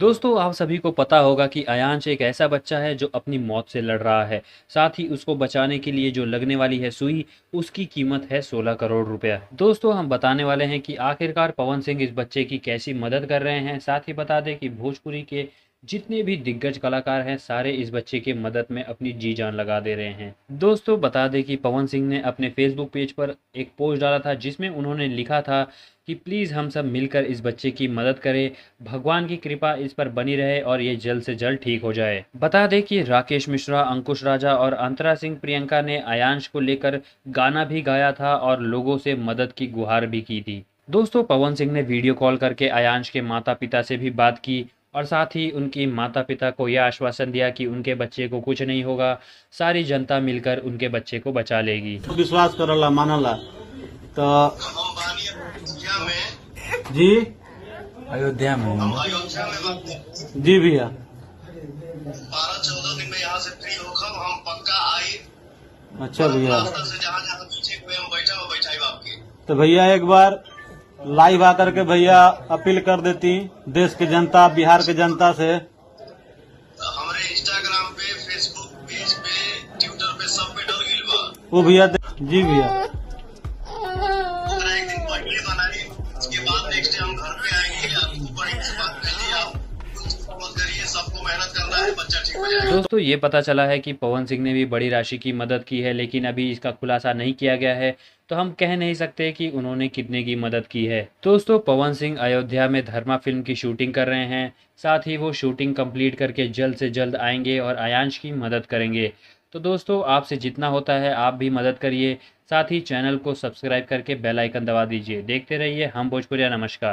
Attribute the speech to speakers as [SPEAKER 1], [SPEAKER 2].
[SPEAKER 1] दोस्तों आप सभी को पता होगा कि अयांश एक ऐसा बच्चा है जो अपनी मौत से लड़ रहा है। साथ ही उसको बचाने के लिए जो लगने वाली है सुई, उसकी कीमत है 16 करोड़ रुपया। दोस्तों हम बताने वाले हैं कि आखिरकार पवन सिंह इस बच्चे की कैसी मदद कर रहे हैं। साथ ही बता दें कि भोजपुरी के जितने भी दिग्गज कलाकार हैं सारे इस बच्चे की मदद में अपनी जी जान लगा दे रहे हैं। दोस्तों बता दें कि पवन सिंह ने अपने फेसबुक पेज पर एक पोस्ट डाला था जिसमें उन्होंने लिखा था कि प्लीज़ हम सब मिलकर इस बच्चे की मदद करें, भगवान की कृपा इस पर बनी रहे और ये जल्द से जल्द ठीक हो जाए। बता दें कि राकेश मिश्रा, अंकुश राजा और अंतरा सिंह प्रियंका ने अयांश को लेकर गाना भी गाया था और लोगों से मदद की गुहार भी की थी। दोस्तों पवन सिंह ने वीडियो कॉल करके अयांश के माता पिता से भी बात की और साथ ही उनकी माता पिता को यह आश्वासन दिया कि उनके बच्चे को कुछ नहीं होगा, सारी जनता मिलकर उनके बच्चे को बचा लेगी।
[SPEAKER 2] विश्वास करला मानला तो जी
[SPEAKER 3] अयोध्या में
[SPEAKER 4] हम अयोध्या में बात करते
[SPEAKER 2] जी भैया
[SPEAKER 4] 12-14 दिन में यहाँ से फ्री होकर हम पक्का आई।
[SPEAKER 2] अच्छा भैया
[SPEAKER 4] रास्ता से जहाँ जहाँ पीछे हुए हम बैठाई आपके।
[SPEAKER 2] तो भैया एक बार लाइव आकर के भैया अपील कर देती देश की जनता, बिहार की जनता से।
[SPEAKER 4] हमारे इंस्टाग्राम पे, फेसबुक पेज पे, ट्विटर पे सब पे डल गई बा।
[SPEAKER 2] वो भैया जी भैया
[SPEAKER 4] एक दिन पहले बनाई, उसके बाद नेक्स्ट डे हम घर पे आएंगे। आपको बड़ी सी बात कहिए, आप मत करिए, सबको मेहनत करना है, बच्चा ठीक हो जाएगा।
[SPEAKER 1] दोस्तों ये पता चला है कि पवन सिंह ने भी बड़ी राशि की मदद की है, लेकिन अभी इसका खुलासा नहीं किया गया है, तो हम कह नहीं सकते कि उन्होंने कितने की मदद की है। दोस्तों पवन सिंह अयोध्या में धर्मा फिल्म की शूटिंग कर रहे हैं। साथ ही वो शूटिंग कंप्लीट करके जल्द से जल्द आएंगे और अयांश की मदद करेंगे। तो दोस्तों आपसे जितना होता है आप भी मदद करिए। साथ ही चैनल को सब्सक्राइब करके बेल आइकन दबा दीजिए। देखते रहिए हम भोजपुरिया। नमस्कार।